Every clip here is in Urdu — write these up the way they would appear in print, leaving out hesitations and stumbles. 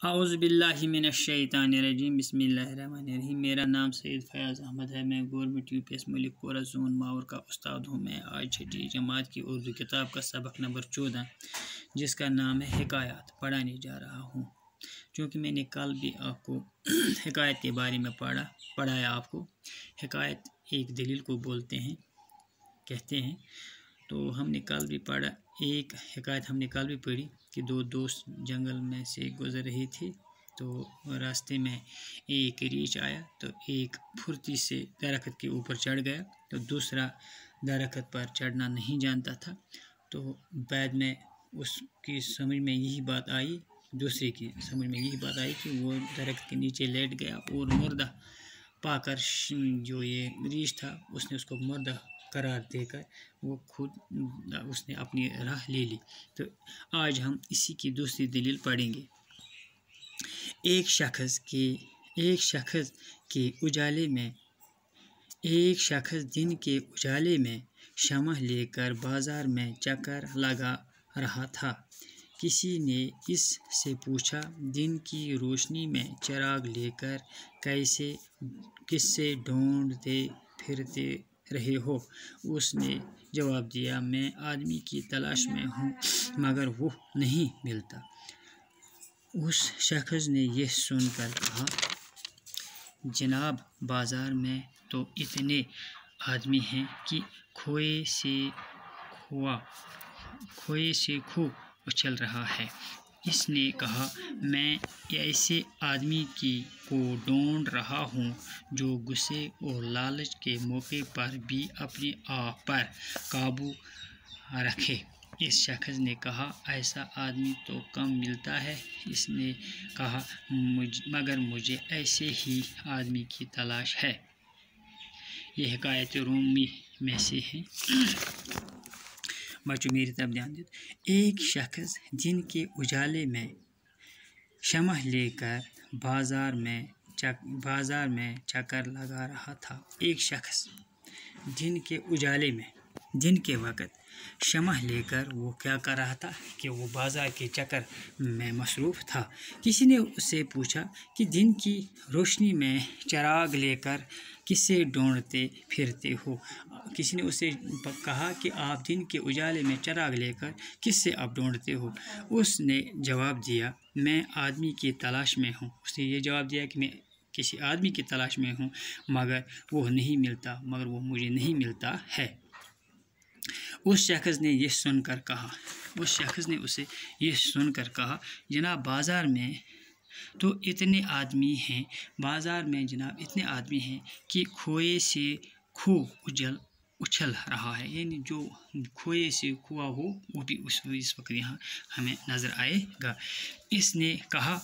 اعوذ باللہ من الشیطان الرجیم بسم اللہ الرحمن الرحیم۔ میرا نام سید فیاض احمد ہے۔ میں گورنمنٹ یو پی ایس ملک پورہ زون ماور کا استاد ہوں۔ میں آج چھٹی جماعت کی اردو کتاب کا سبق نمبر 14 جس کا نام ہے حکایات پڑھانے جا رہا ہوں۔ چونکہ میں نے کل بھی آپ کو حکایت کے بارے میں پڑھایا آپ کو۔ حکایت ایک دلیل کو کہتے ہیں۔ تو ہم نے کل بھی پڑھا ایک حکایت ہم نے کل بھی پڑھی کہ دو دوست جنگل میں سے گزر رہے تھے تو راستے میں ایک ریچھ آیا تو ایک پھرتی سے درخت کے اوپر چڑھ گیا تو دوسرا درخت پر چڑھنا نہیں جانتا تھا۔ تو بعد میں اس کی سمجھ میں یہی بات آئی کہ وہ درخت کے نیچے لیٹ گیا اور مردہ پا کر جو یہ ریچھ تھا اس نے اس کو مردہ قرار دے کر اس نے اپنی راہ لے لی۔ تو آج ہم اسی کی دوسری دلیل پڑھیں گے۔ ایک شخص دن کے اجالے میں شمع لے کر بازار میں چکر لگا رہا تھا۔ کسی نے اس سے پوچھا، دن کی روشنی میں چراغ لے کر کس سے ڈھونڈتے پھرتے رہے ہو؟ اس نے جواب دیا، میں آدمی کی تلاش میں ہوں مگر وہ نہیں ملتا۔ اس شخص نے یہ سن کر کہا، جناب بازار میں تو اتنے آدمی ہیں کہ کھوئے سے کھو اچھل رہا ہے۔ اس نے کہا، میں ایسے آدمی کو ڈھونڈ رہا ہوں جو غصے اور لالچ کے موقع پر بھی اپنے آپ پر قابو رکھے۔ اس شخص نے کہا، ایسا آدمی تو کم ملتا ہے۔ اس نے کہا، مگر مجھے ایسے ہی آدمی کی تلاش ہے۔ یہ حکایت رومی میں سے ہے۔ بچوں میری طرف دھیان دیں۔ ایک شخص دن کے اجالے میں شمع لے کر بازار میں چکر لگا رہا تھا۔ ایک شخص دن کے وقت شمع لے کر وہ کیا کر رہا تھا کہ وہ بازار کے چکر میں مصروف تھا۔ کسی نے اس سے پوچھا کہ دن کی روشنی میں چراغ لے کر کس سے ڈھونڈتے پھرتے ہو؟ کسی نے اسے کہا کہ آپ دن کے اجالے میں چراغ لے کر کس سے آپ ڈھونڈتے ہو؟ اس نے جواب دیا، میں آدمی کی تلاش میں ہوں۔ اس نے یہ جواب دیا کہ میں کسی آدمی کی تلاش میں ہوں مگر وہ مجھے نہیں ملتا ہے۔ اس شخص نے اسے یہ سن کر کہا، جناب بازار میں تو اتنے آدمی ہیں کہ کھوئے سے کھو اچھل رہا ہے۔ یعنی جو کھوئے سے کھوا ہو وہ بھی اس وقت یہاں ہمیں نظر آئے گا۔ اس نے کہا،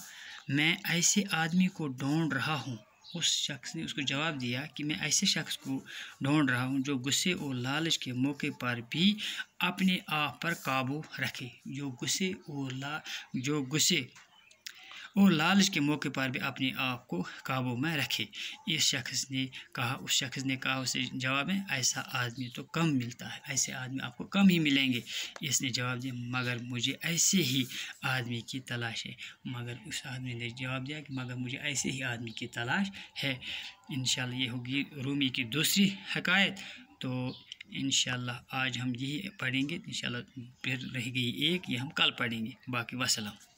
میں ایسے آدمی کو ڈھونڈ رہا ہوں۔ اس شخص نے اس کو جواب دیا کہ میں ایسے شخص کو ڈھونڈ رہا ہوں جو غصے اور لالچ کے موقع پر بھی اپنے آپ پر قابو رکھے۔ جو غصے اور لالچ کے موقع پر بھی اپنے آپ کو قابو میں رکھے۔ اس شخص نے کہا اسے جواب میں، ایسا آدمی تو کم ملتا ہے، ایسے آدمی آپ کو کم ہی ملیں گے۔ اس نے جواب دیا، مگر مجھے ایسے ہی آدمی کی تلاش ہے۔ مگر اس آدمی نے جواب دیا کہ مگر مجھے ایسے ہی آدمی کی تلاش ہے۔ انشاءاللہ یہ ہوگی رومی کی دوسری حکایت۔ تو انشاءاللہ آج ہم یہی پڑھیں گے۔ انشاءاللہ پھر رہ گئی ایک، یہ ہم کل پڑھیں گے۔ باقی وسلام۔